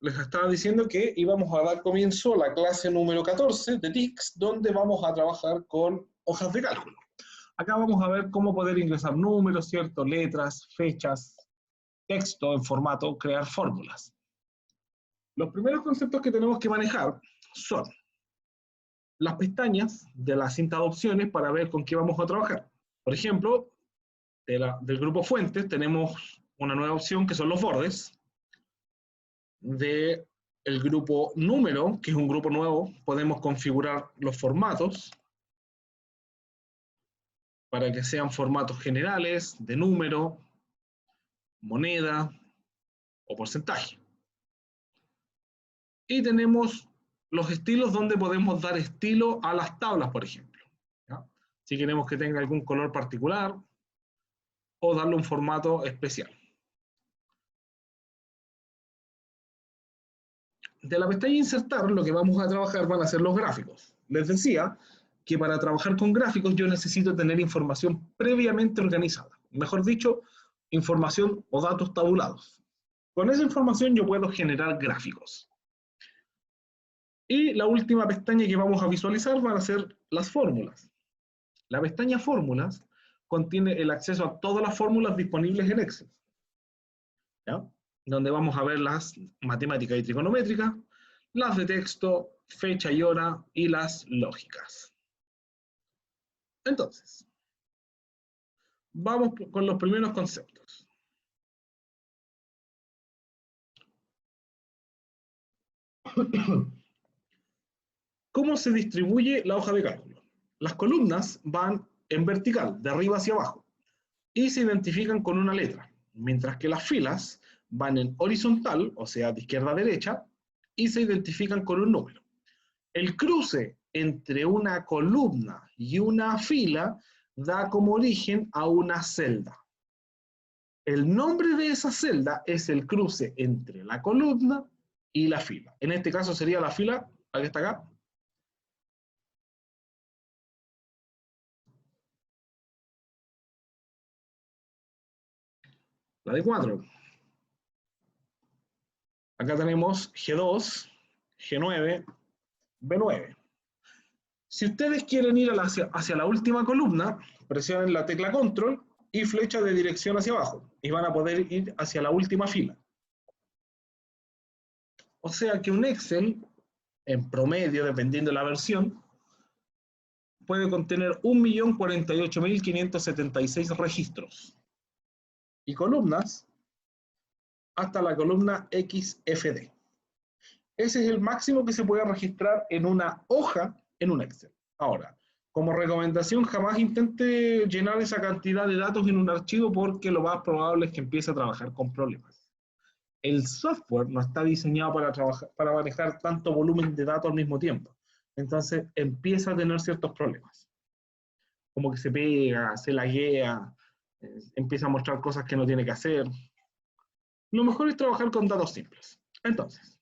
les estaba diciendo que íbamos a dar comienzo a la clase número 14 de TICS, donde vamos a trabajar con hojas de cálculo. Acá vamos a ver cómo poder ingresar números, ¿cierto? Letras, fechas, texto en formato, crear fórmulas. Los primeros conceptos que tenemos que manejar son las pestañas de la cinta de opciones para ver con qué vamos a trabajar. Por ejemplo, del grupo fuentes tenemos una nueva opción que son los bordes. Del grupo número, que es un grupo nuevo, podemos configurar los formatos para que sean formatos generales, de número, moneda o porcentaje. Y tenemos los estilos donde podemos dar estilo a las tablas, por ejemplo. ¿Ya? Si queremos que tenga algún color particular o darle un formato especial. De la pestaña insertar, lo que vamos a trabajar van a ser los gráficos. Les decía que para trabajar con gráficos yo necesito tener información previamente organizada. Mejor dicho, información o datos tabulados. Con esa información yo puedo generar gráficos. Y la última pestaña que vamos a visualizar van a ser las fórmulas. La pestaña fórmulas contiene el acceso a todas las fórmulas disponibles en Excel, ¿ya? Donde vamos a ver las matemáticas y trigonométricas, las de texto, fecha y hora y las lógicas. Entonces, vamos con los primeros conceptos. ¿Cómo se distribuye la hoja de cálculo? Las columnas van en vertical, de arriba hacia abajo, y se identifican con una letra, mientras que las filas van en horizontal, o sea, de izquierda a derecha, y se identifican con un número. El cruce entre una columna y una fila da como origen a una celda. El nombre de esa celda es el cruce entre la columna y la fila. En este caso sería la fila, la que está acá. La de 4. Acá tenemos G2, G9, B9. Si ustedes quieren ir hacia la última columna, presionen la tecla Control y flecha de dirección hacia abajo, y van a poder ir hacia la última fila. O sea que un Excel, en promedio, dependiendo de la versión, puede contener 1.048.576 registros y columnas hasta la columna XFD. Ese es el máximo que se puede registrar en una hoja en un Excel. Ahora, como recomendación, jamás intente llenar esa cantidad de datos en un archivo porque lo más probable es que empiece a trabajar con problemas. El software no está diseñado para manejar tanto volumen de datos al mismo tiempo. Entonces empieza a tener ciertos problemas. Como que se pega, se laguea, empieza a mostrar cosas que no tiene que hacer. Lo mejor es trabajar con datos simples. Entonces,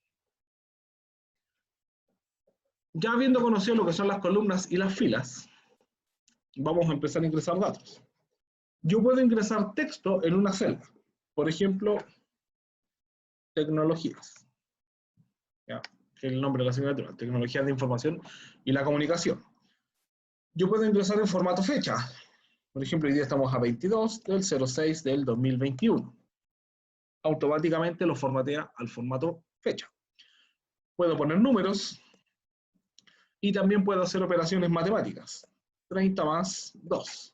ya habiendo conocido lo que son las columnas y las filas, vamos a empezar a ingresar datos. Yo puedo ingresar texto en una celda. Por ejemplo, tecnologías. ¿Ya? Que es el nombre de la asignatura, tecnologías de información y la comunicación. Yo puedo ingresar en formato fecha. Por ejemplo, hoy día estamos a 22 del 06 del 2021. Automáticamente lo formatea al formato fecha. Puedo poner números y también puedo hacer operaciones matemáticas. 30 más 2.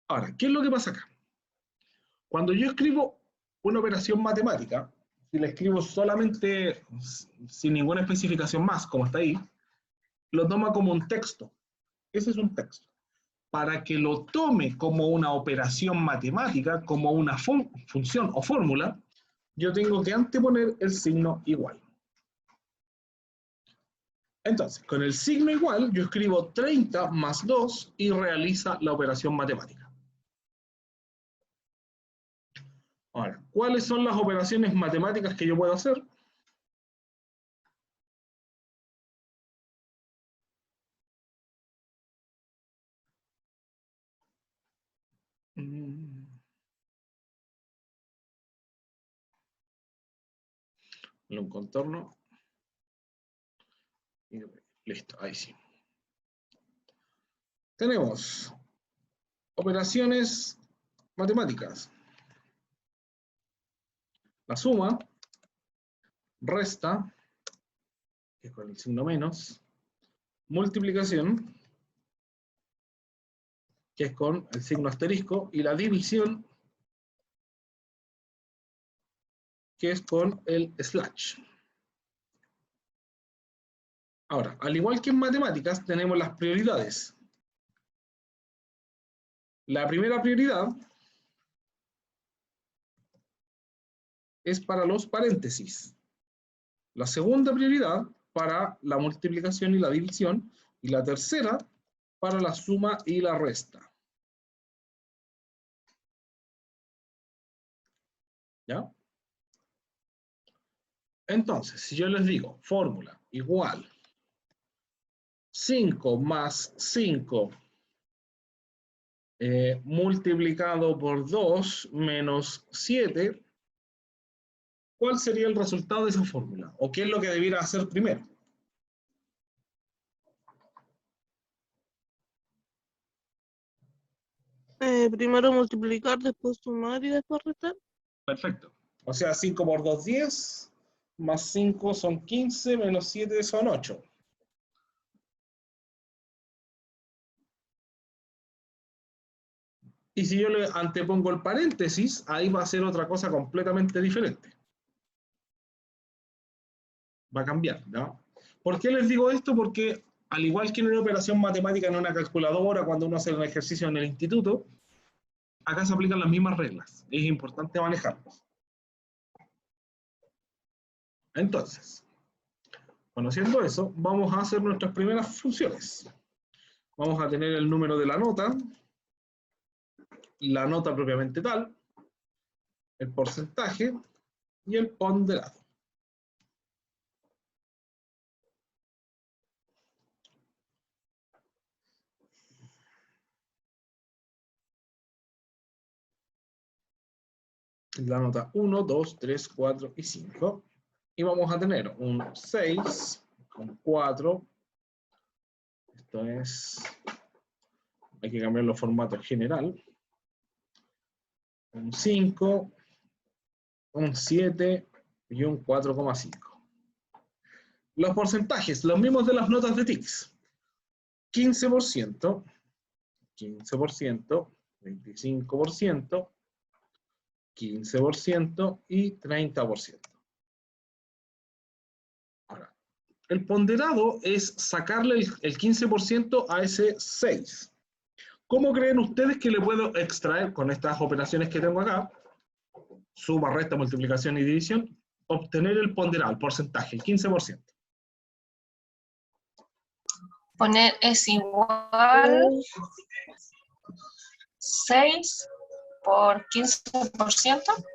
Ahora, ¿qué es lo que pasa acá? Cuando yo escribo una operación matemática, si la escribo solamente sin ninguna especificación más, como está ahí, lo toma como un texto. Ese es un texto. Para que lo tome como una operación matemática, como una función o fórmula, yo tengo que anteponer el signo igual. Entonces, con el signo igual, yo escribo 30 más 2 y realiza la operación matemática. Ahora, ¿cuáles son las operaciones matemáticas que yo puedo hacer? un contorno. Y listo, ahí sí. Tenemos operaciones matemáticas. La suma, resta, que es con el signo menos, multiplicación, que es con el signo asterisco, y la división, que es con el slash. Ahora, al igual que en matemáticas, tenemos las prioridades. La primera prioridad es para los paréntesis. La segunda prioridad para la multiplicación y la división. Y la tercera para la suma y la resta. ¿Ya? Entonces, si yo les digo fórmula igual 5 más 5 multiplicado por 2 menos 7, ¿cuál sería el resultado de esa fórmula? ¿O qué es lo que debiera hacer primero? Primero multiplicar, después sumar y después restar. Perfecto. O sea, 5 por 2, 10, más 5 son 15, menos 7 son 8. Y si yo le antepongo el paréntesis, ahí va a ser otra cosa completamente diferente. Va a cambiar, ¿no? ¿Por qué les digo esto? Porque al igual que en una operación matemática en una calculadora, cuando uno hace un ejercicio en el instituto, acá se aplican las mismas reglas. Es importante manejarlas. Entonces, conociendo eso, vamos a hacer nuestras primeras funciones. Vamos a tener el número de la nota propiamente tal, el porcentaje y el ponderado. La nota 1, 2, 3, 4 y 5. Y vamos a tener un 6, un 4. Esto es, hay que cambiar los formatos general. Un 5, un 7 y un 4,5. Los porcentajes, los mismos de las notas de TICS. 15%, 15%, 25%, 15% y 30%. Ahora, el ponderado es sacarle el 15% a ese 6. ¿Cómo creen ustedes que le puedo extraer con estas operaciones que tengo acá? Suma, resta, multiplicación y división. Obtener el ponderado, el porcentaje, el 15%. Poner es igual 6 por 15%.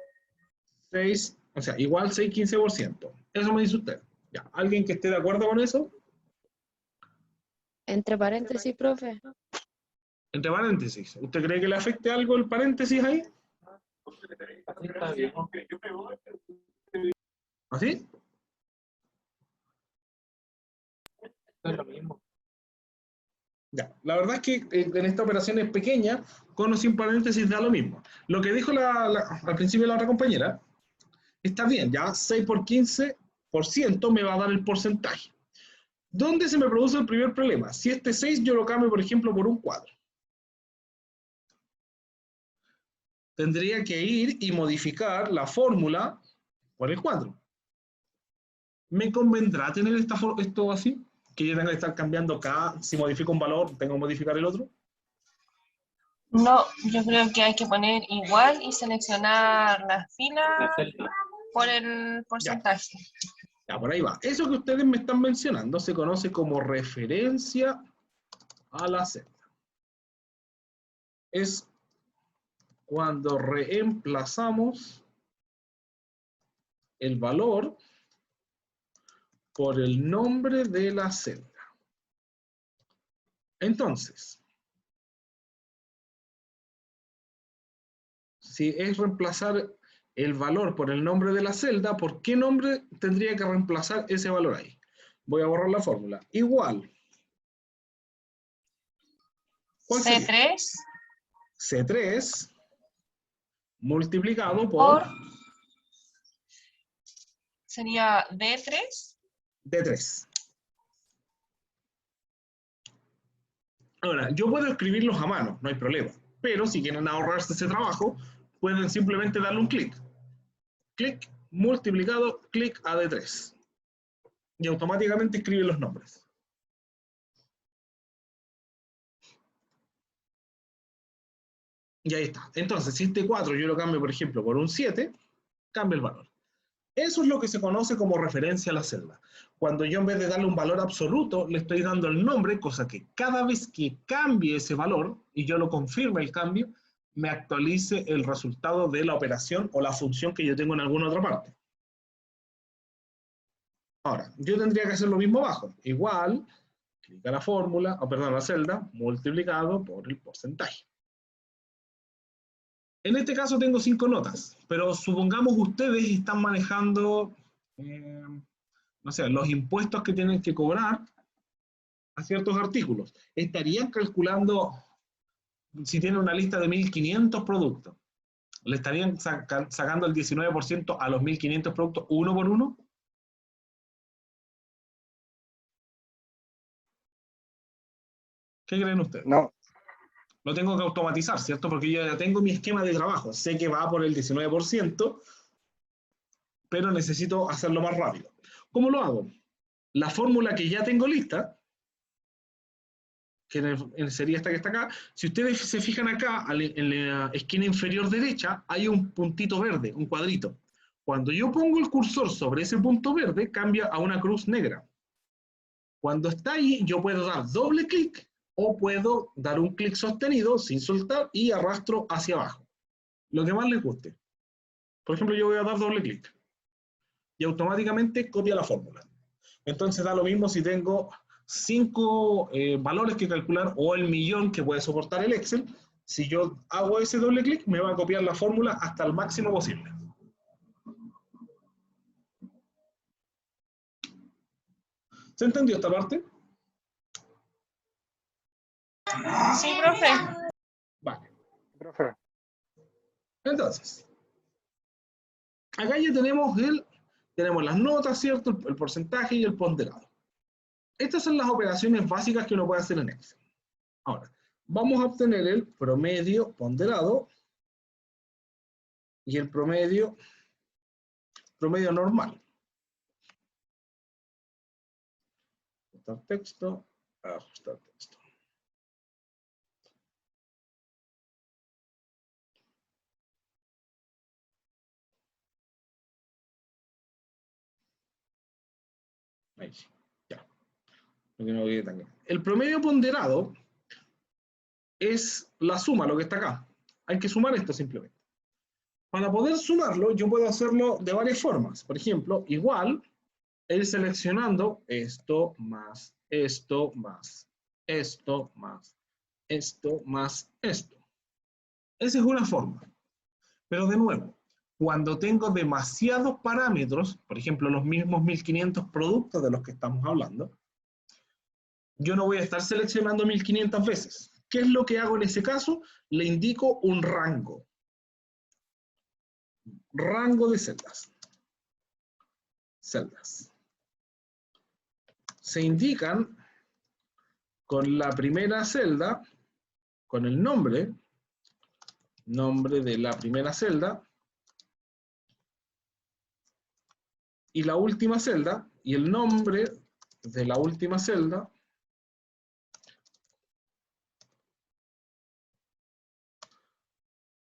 6, o sea, igual 6, 15%. Eso me dice usted. Ya, ¿alguien que esté de acuerdo con eso? Entre paréntesis, profe. Entre paréntesis. ¿Usted cree que le afecte algo el paréntesis ahí? ¿Así? Es lo mismo. Ya, la verdad es que en esta operación es pequeña, con o sin paréntesis da lo mismo. Lo que dijo al principio la otra compañera, está bien, ya 6 por 15% me va a dar el porcentaje. ¿Dónde se me produce el primer problema? Si este 6 yo lo cambio, por ejemplo, por un 4. Tendría que ir y modificar la fórmula por el 4. ¿Me convendrá tener esto así? Que yo tenga que estar cambiando cada, si modifico un valor, tengo que modificar el otro. No, yo creo que hay que poner igual y seleccionar las filas por el porcentaje. Ya, por ahí va. Eso que ustedes me están mencionando se conoce como referencia a la celda. Es cuando reemplazamos el valor por el nombre de la celda. Entonces, si es reemplazar el valor por el nombre de la celda, ¿por qué nombre tendría que reemplazar ese valor ahí? Voy a borrar la fórmula. Igual. ¿Cuál sería? C3 C3 multiplicado por sería D3. D3. Ahora, yo puedo escribirlos a mano, no hay problema. Pero si quieren ahorrarse ese trabajo, pueden simplemente darle un clic. Clic, multiplicado, clic a D3. Y automáticamente escriben los nombres. Y ahí está. Entonces, si este 4 yo lo cambio, por ejemplo, por un 7, cambia el valor. Eso es lo que se conoce como referencia a la celda. Cuando yo en vez de darle un valor absoluto, le estoy dando el nombre, cosa que cada vez que cambie ese valor, y yo lo confirme el cambio, me actualice el resultado de la operación o la función que yo tengo en alguna otra parte. Ahora, yo tendría que hacer lo mismo abajo. Igual, clic a la fórmula, o perdón, a la celda, multiplicado por el porcentaje. En este caso tengo 5 notas, pero supongamos ustedes están manejando, no sé, los impuestos que tienen que cobrar a ciertos artículos. Estarían calculando, si tienen una lista de 1.500 productos, ¿le estarían sacando el 19% a los 1.500 productos uno por uno? ¿Qué creen ustedes? No. Lo tengo que automatizar, ¿cierto? Porque yo ya tengo mi esquema de trabajo. Sé que va por el 19%, pero necesito hacerlo más rápido. ¿Cómo lo hago? La fórmula que ya tengo lista, que sería esta que está acá, si ustedes se fijan acá, en la esquina inferior derecha, hay un puntito verde, un cuadrito. Cuando yo pongo el cursor sobre ese punto verde, cambia a una cruz negra. Cuando está ahí, yo puedo dar doble clic, o puedo dar un clic sostenido sin soltar y arrastro hacia abajo. Lo que más les guste. Por ejemplo, yo voy a dar doble clic. Y automáticamente copia la fórmula. Entonces da lo mismo si tengo 5 valores que calcular o el millón que puede soportar el Excel. Si yo hago ese doble clic, me va a copiar la fórmula hasta el máximo posible. ¿Se entendió esta parte? Sí, profe. Vale. Profe. Entonces, acá ya tenemos las notas, ¿cierto? El porcentaje y el ponderado. Estas son las operaciones básicas que uno puede hacer en Excel. Ahora, vamos a obtener el promedio ponderado y el promedio normal. Ajustar texto, ajustar texto. Ahí sí, ya. No quede tan grande. El promedio ponderado es la suma, lo que está acá. Hay que sumar esto simplemente. Para poder sumarlo, yo puedo hacerlo de varias formas. Por ejemplo, igual, ir seleccionando esto más esto más esto más esto más esto. Esa es una forma. Pero de nuevo, cuando tengo demasiados parámetros, por ejemplo, los mismos 1.500 productos de los que estamos hablando, yo no voy a estar seleccionando 1.500 veces. ¿Qué es lo que hago en ese caso? Le indico un rango. Rango de celdas. Celdas. Se indican con la primera celda, con el nombre de la primera celda, y la última celda, y el nombre de la última celda,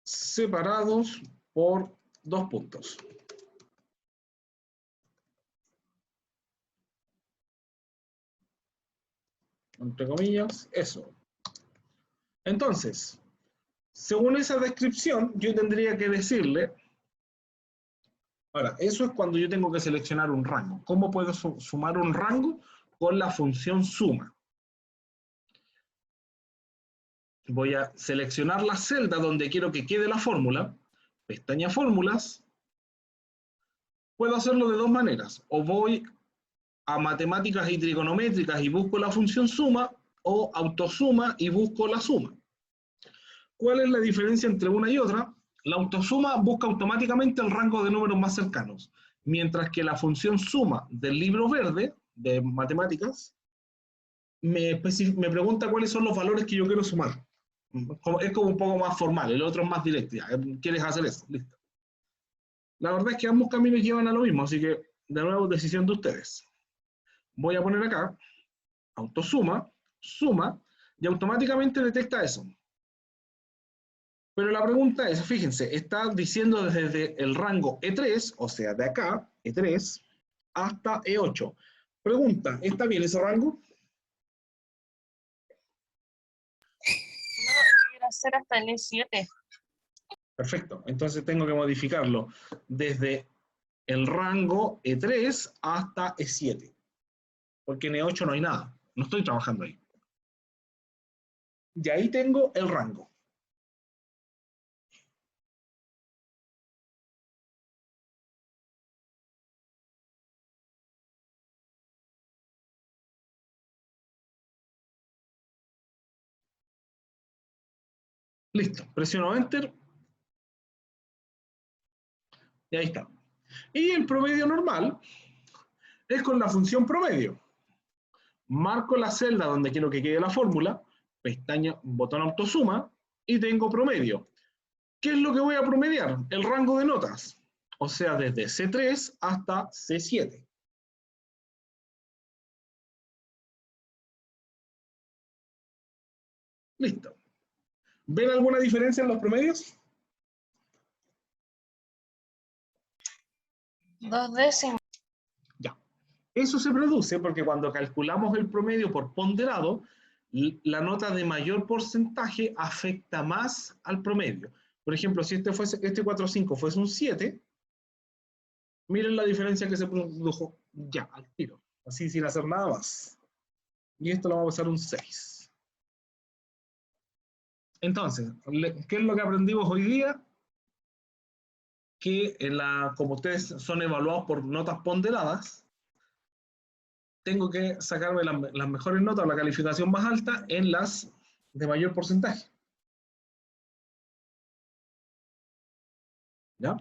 separados por 2 puntos. Entre comillas, eso. Entonces, según esa descripción, yo tendría que decirle, ahora, eso es cuando yo tengo que seleccionar un rango. ¿Cómo puedo sumar un rango? Con la función suma. Voy a seleccionar la celda donde quiero que quede la fórmula, pestaña fórmulas, Puedo hacerlo de dos maneras. O voy a matemáticas y trigonométricas y busco la función suma, o autosuma y busco la suma. ¿Cuál es la diferencia entre una y otra? La autosuma busca automáticamente el rango de números más cercanos, mientras que la función suma del libro verde de matemáticas me pregunta cuáles son los valores que yo quiero sumar. Es como un poco más formal, el otro es más directo. ¿Quieres hacer eso? Listo. La verdad es que ambos caminos llevan a lo mismo, así que de nuevo decisión de ustedes. Voy a poner acá autosuma, suma, y automáticamente detecta eso. Pero la pregunta es, fíjense, está diciendo desde el rango E3, o sea, de acá, E3, hasta E8. Pregunta, ¿está bien ese rango? No, debería ser hasta el E7. Perfecto, entonces tengo que modificarlo desde el rango E3 hasta E7. Porque en E8 no hay nada, no estoy trabajando ahí. Y ahí tengo el rango. Listo, presiono Enter. Y ahí está. Y el promedio normal es con la función promedio. Marco la celda donde quiero que quede la fórmula, pestaña, botón autosuma, y tengo promedio. ¿Qué es lo que voy a promediar? El rango de notas. O sea, desde C3 hasta C7. Listo. ¿Ven alguna diferencia en los promedios? 2 décimas. Ya. Eso se produce porque cuando calculamos el promedio por ponderado, la nota de mayor porcentaje afecta más al promedio. Por ejemplo, si este 4.5 fuese un 7, miren la diferencia que se produjo ya, al tiro. Así sin hacer nada más. Y esto lo vamos a pasar un 6. Entonces, ¿qué es lo que aprendimos hoy día? Que como ustedes son evaluados por notas ponderadas, tengo que sacarme las mejores notas o la calificación más alta en las de mayor porcentaje. ¿Ya?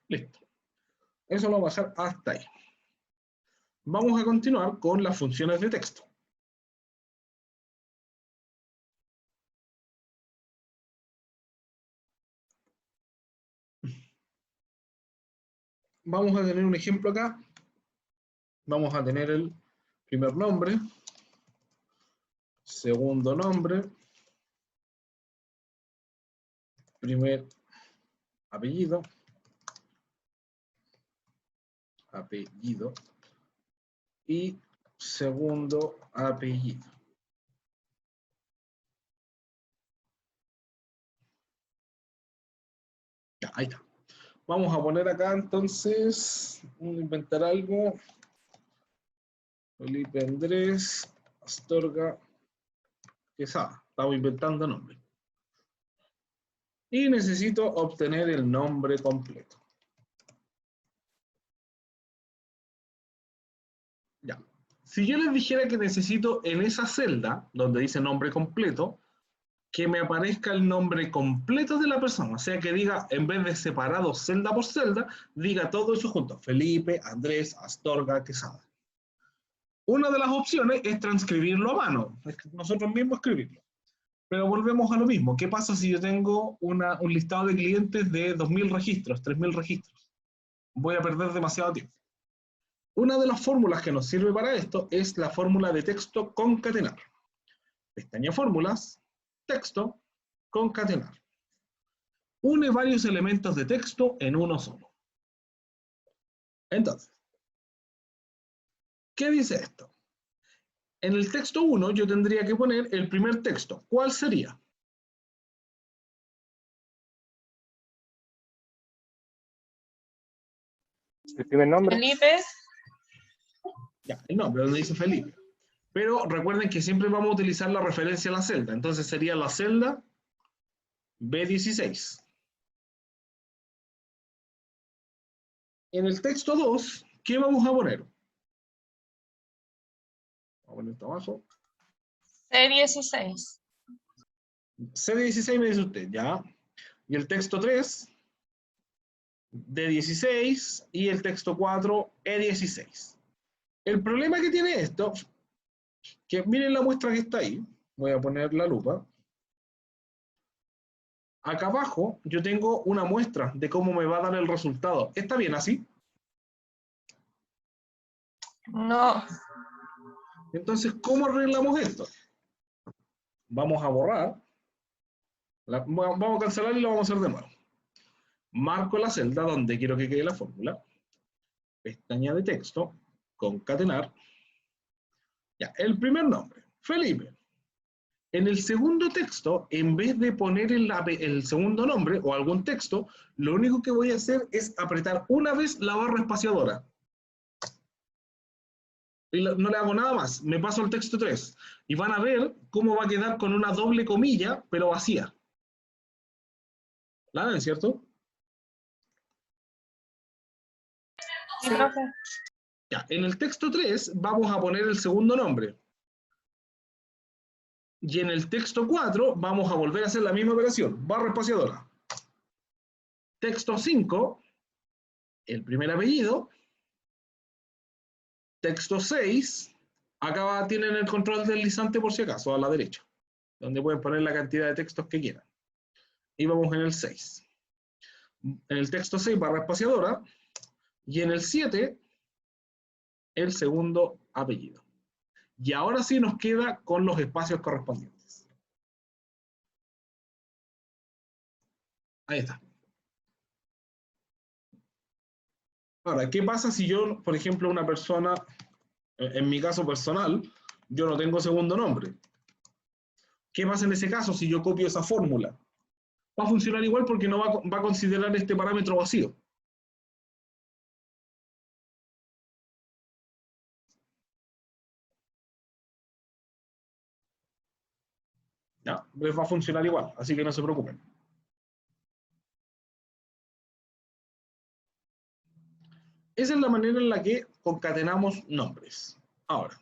Listo. Eso lo vamos a dejar hasta ahí. Vamos a continuar con las funciones de texto. Vamos a tener un ejemplo acá. Vamos a tener el primer nombre, segundo nombre, primer apellido, y segundo apellido. Ya, ahí está. Vamos a poner acá entonces, inventar algo. Felipe Andrés Astorga Quesada. Estamos inventando nombre. Y necesito obtener el nombre completo. Ya. Si yo les dijera que necesito en esa celda, donde dice nombre completo, que me aparezca el nombre completo de la persona, o sea que diga, en vez de separado celda por celda, diga todo eso junto, Felipe, Andrés, Astorga, Quesada. Una de las opciones es transcribirlo a mano, nosotros mismos escribirlo. Pero volvemos a lo mismo, ¿qué pasa si yo tengo un listado de clientes de 2.000 registros, 3.000 registros? Voy a perder demasiado tiempo. Una de las fórmulas que nos sirve para esto es la fórmula de texto concatenar. Pestaña fórmulas, texto, concatenar. Une varios elementos de texto en uno solo. Entonces, ¿qué dice esto? En el texto 1 yo tendría que poner el primer texto. ¿Cuál sería? El primer nombre. Felipe. Ya, el nombre, donde dice Felipe. Pero recuerden que siempre vamos a utilizar la referencia a la celda. Entonces sería la celda B16. En el texto 2, ¿qué vamos a poner? Vamos a poner esto abajo. C16. C16 me dice usted, ¿ya? Y el texto 3, D16, y el texto 4, E16. El problema que tiene esto, que miren la muestra que está ahí, voy a poner la lupa. Acá abajo yo tengo una muestra de cómo me va a dar el resultado. ¿Está bien así? No. Entonces, ¿cómo arreglamos esto? Vamos a borrar, vamos a cancelar y lo vamos a hacer de nuevo. Marco la celda donde quiero que quede la fórmula, pestaña de texto, concatenar. Ya, el primer nombre, Felipe. En el segundo texto, en vez de poner el segundo nombre o algún texto, lo único que voy a hacer es apretar una vez la barra espaciadora. Y no le hago nada más, me paso al texto 3. Y van a ver cómo va a quedar con una doble comilla, pero vacía. ¿La ven, cierto? Sí, profe. Ya, en el texto 3 vamos a poner el segundo nombre. Y en el texto 4 vamos a volver a hacer la misma operación, barra espaciadora. Texto 5, el primer apellido. Texto 6, acá tienen el control deslizante por si acaso, a la derecha, donde pueden poner la cantidad de textos que quieran. Y vamos en el 6. En el texto 6, barra espaciadora. Y en el 7, el segundo apellido. Y ahora sí nos queda con los espacios correspondientes. Ahí está. Ahora, ¿qué pasa si yo, por ejemplo, una persona, en mi caso personal, yo no tengo segundo nombre? ¿Qué pasa en ese caso si yo copio esa fórmula? Va a funcionar igual porque no va a considerar este parámetro vacío. ¿Ya? Les va a funcionar igual, así que no se preocupen. Esa es la manera en la que concatenamos nombres. Ahora,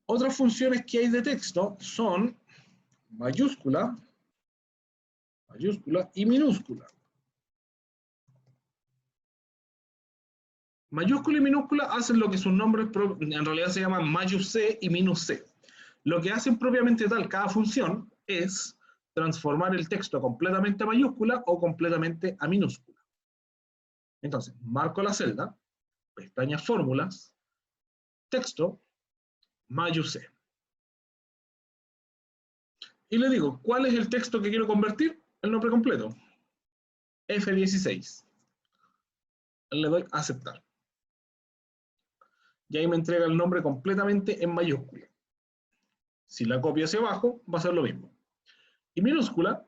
otras funciones que hay de texto son mayúscula, mayúscula y minúscula. Mayúscula y minúscula hacen lo que sus nombres en realidad se llaman mayús C y minus C. Lo que hacen propiamente tal cada función es transformar el texto completamente a mayúscula o completamente a minúscula. Entonces, marco la celda, pestaña fórmulas, texto, mayús C. Y le digo, ¿cuál es el texto que quiero convertir? El nombre completo. F16. Le doy a aceptar. Y ahí me entrega el nombre completamente en mayúscula. Si la copio hacia abajo, va a ser lo mismo. Y minúscula,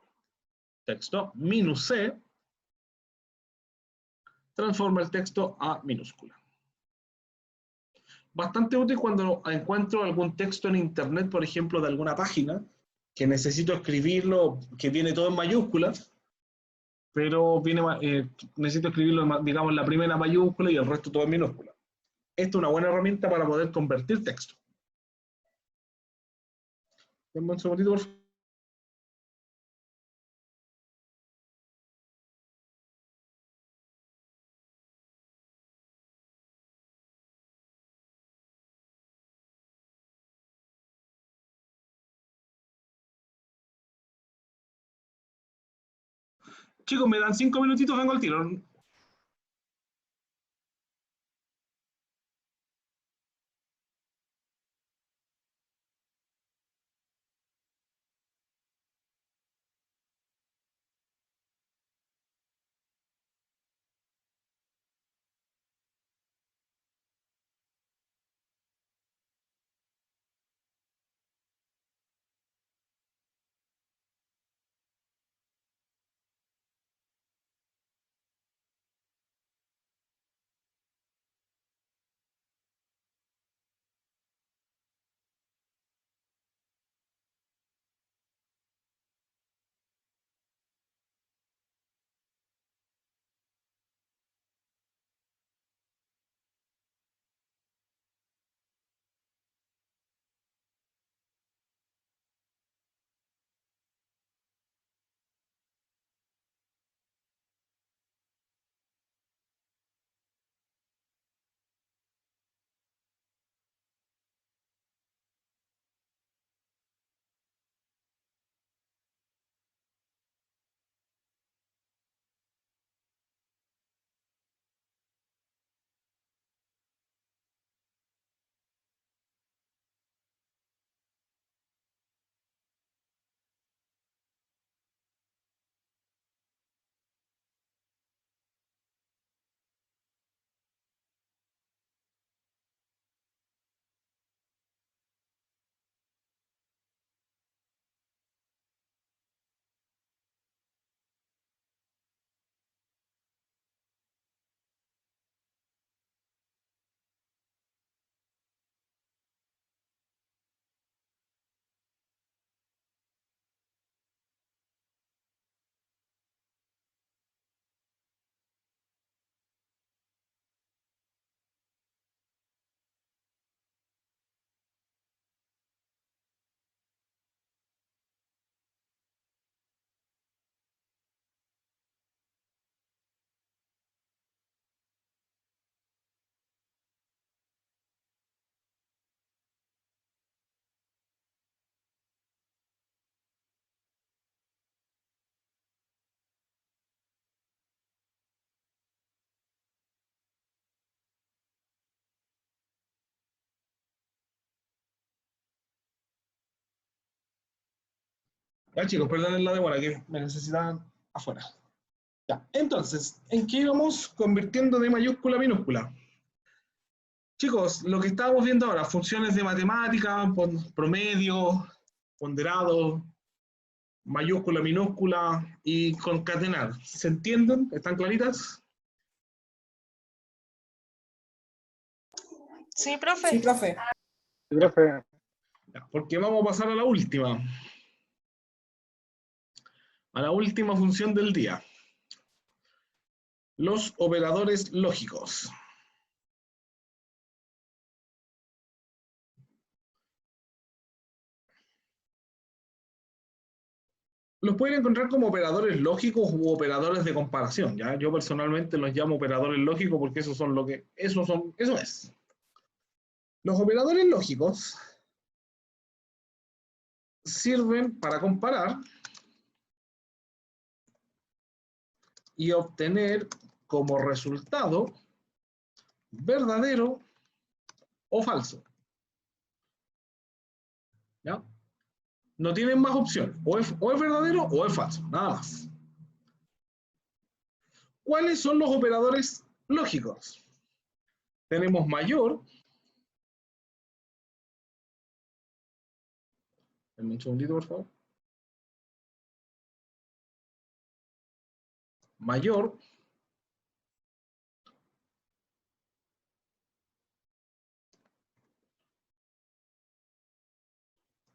texto minus C, transforma el texto a minúscula. Bastante útil cuando encuentro algún texto en internet, por ejemplo, de alguna página, que necesito escribirlo, que viene todo en mayúsculas, pero necesito escribirlo, digamos, en la primera mayúscula y el resto todo en minúscula. Esta es una buena herramienta para poder convertir texto. Denme un segundito, por favor. Chicos, me dan 5 minutitos, vengo al tiro. Ya chicos, perdonen la demora que me necesitaban afuera. Ya, entonces, ¿en qué íbamos convirtiendo de mayúscula a minúscula? Chicos, lo que estábamos viendo ahora, funciones de matemática, promedio, ponderado, mayúscula, minúscula y concatenar. ¿Se entienden? ¿Están claritas? Sí, profe. Sí, profe. Sí, profe. Ya, porque vamos a pasar a la última. A la última función del día. Los operadores lógicos. Los pueden encontrar como operadores lógicos u operadores de comparación, ¿ya? Yo personalmente los llamo operadores lógicos porque eso es. Los operadores lógicos sirven para comparar y obtener como resultado verdadero o falso. ¿Ya? No tienen más opción. O es verdadero o es falso. Nada más. ¿Cuáles son los operadores lógicos? Tenemos mayor. Denme un segundito, por favor. Mayor.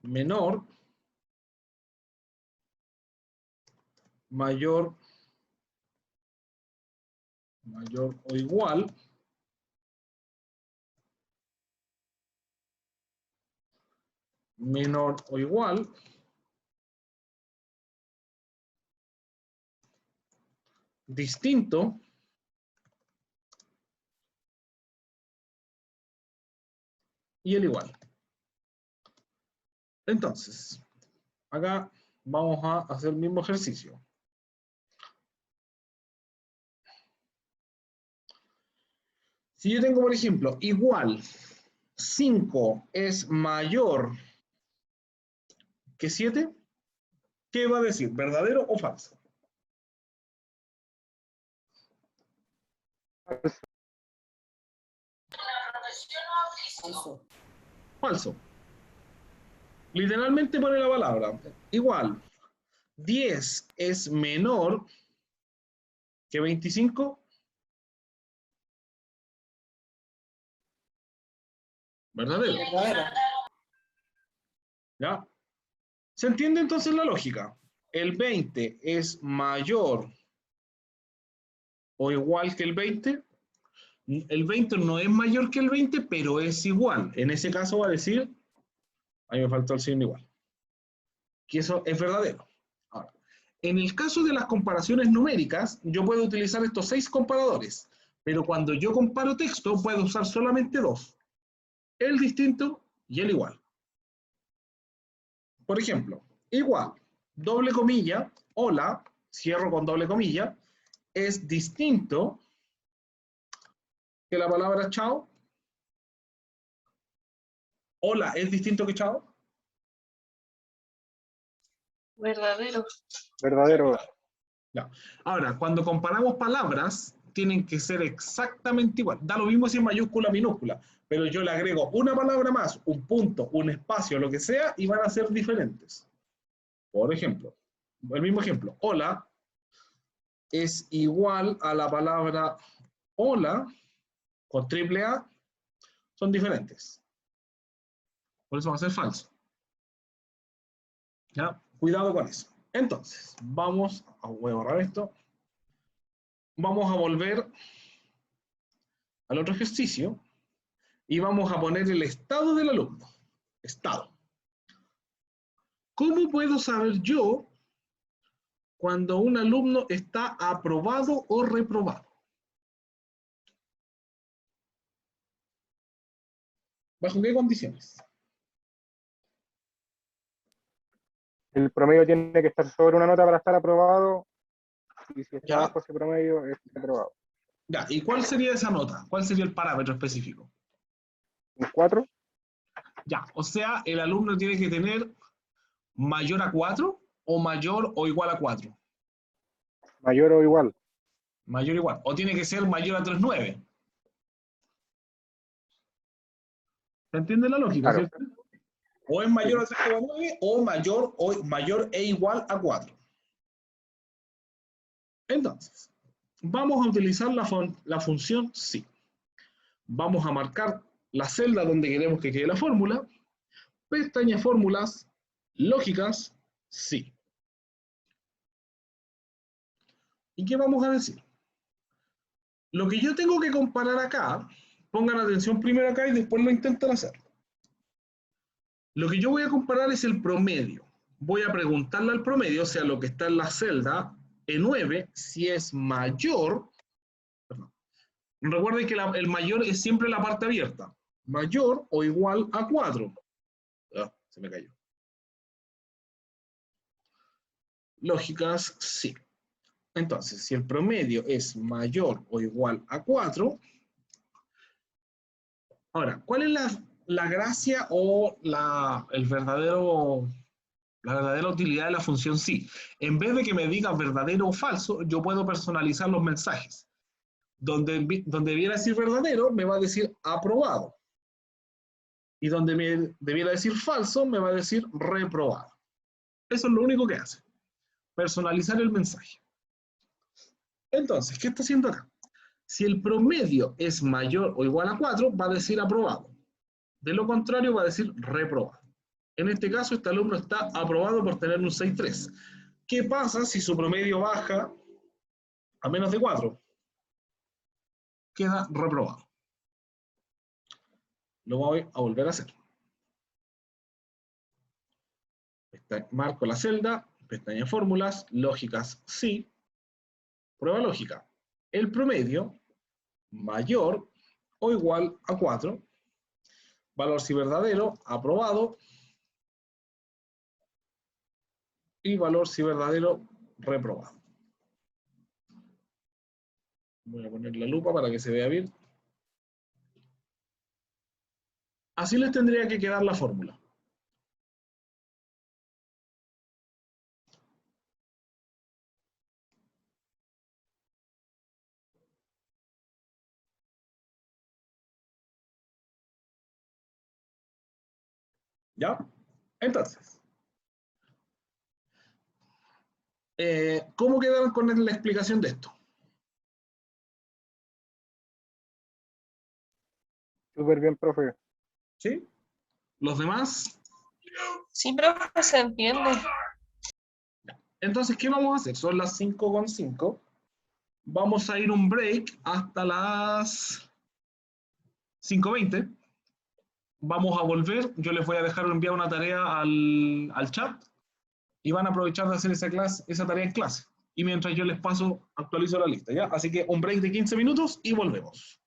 Menor. Mayor o igual, menor o igual, distinto, y el igual. Entonces, acá vamos a hacer el mismo ejercicio. Si yo tengo, por ejemplo, igual 5 es mayor que 7, ¿qué va a decir? ¿Verdadero o falso? Falso. Falso. Literalmente pone la palabra. Igual, 10 es menor que 25. ¿Verdadero? Verdadero. ¿Ya? ¿Se entiende entonces la lógica? El 20 es mayor o igual que el 20. El 20 no es mayor que el 20, pero es igual. En ese caso va a decir, ahí me faltó el signo igual, que eso es verdadero. Ahora, en el caso de las comparaciones numéricas, yo puedo utilizar estos 6 comparadores, pero cuando yo comparo texto, puedo usar solamente 2. El distinto y el igual. Por ejemplo, igual, doble comilla, hola, cierro con doble comilla, es distinto que la palabra chao. Hola, ¿es distinto que chao? Verdadero. Verdadero. No. Ahora, cuando comparamos palabras, tienen que ser exactamente igual. Da lo mismo si es mayúscula o minúscula, pero yo le agrego una palabra más, un punto, un espacio, lo que sea, y van a ser diferentes. Por ejemplo, el mismo ejemplo, hola es igual a la palabra hola con triple A, son diferentes. Por eso va a ser falso. ¿Ya? Cuidado con eso. Entonces, voy a borrar esto. Vamos a volver al otro ejercicio y vamos a poner el estado del alumno. Estado. ¿Cómo puedo saber yo cuando un alumno está aprobado o reprobado? ¿Bajo qué condiciones? El promedio tiene que estar sobre una nota para estar aprobado. Y si está Ya. bajo ese promedio, es aprobado. Ya, ¿y cuál sería esa nota? ¿Cuál sería el parámetro específico? ¿Un 4? Ya, o sea, el alumno tiene que tener mayor a 4 o mayor o igual a 4? Mayor o igual. Mayor o igual. O tiene que ser mayor a 3,9. ¿Se entiende la lógica, Claro. cierto? O es mayor a 3,9 o mayor e igual a 4. Entonces, vamos a utilizar la función sí. Vamos a marcar la celda donde queremos que quede la fórmula. Pestaña fórmulas, lógicas, sí. ¿Y qué vamos a decir? Lo que yo tengo que comparar acá, pongan atención primero acá y después lo intentan hacer. Lo que yo voy a comparar es el promedio. Voy a preguntarle al promedio, o sea, lo que está en la celda E9, si es mayor. Perdón. Recuerden que el mayor es siempre la parte abierta. Mayor o igual a 4. Ah, se me cayó. Lógicas, sí. Entonces, si el promedio es mayor o igual a 4, ahora, ¿cuál es la gracia o la verdadera utilidad de la función sí? En vez de que me diga verdadero o falso, yo puedo personalizar los mensajes. Donde debiera decir verdadero, me va a decir aprobado. Y donde me debiera decir falso, me va a decir reprobado. Eso es lo único que hace. Personalizar el mensaje. Entonces, ¿qué está haciendo acá? Si el promedio es mayor o igual a 4, va a decir aprobado. De lo contrario, va a decir reprobado. En este caso, este alumno está aprobado por tener un 6,3. ¿Qué pasa si su promedio baja a menos de 4? Queda reprobado. Lo voy a volver a hacer. Marco la celda, pestaña fórmulas, lógicas sí. Prueba lógica. El promedio mayor o igual a 4. Valor si verdadero, aprobado. Y valor si verdadero, reprobado. Voy a poner la lupa para que se vea bien. Así les tendría que quedar la fórmula. ¿Ya? Entonces, ¿cómo quedaron con la explicación de esto? Súper bien, profe. ¿Sí? ¿Los demás? Sí, profe, se entiende. Entonces, ¿qué vamos a hacer? Son las 5:05. Vamos a ir un break hasta las 5:20. Vamos a volver. Yo les voy a dejar enviar una tarea al chat y van a aprovechar de hacer esa tarea en clase. Y mientras yo les paso, actualizo la lista, ¿ya? Así que un break de 15 minutos y volvemos.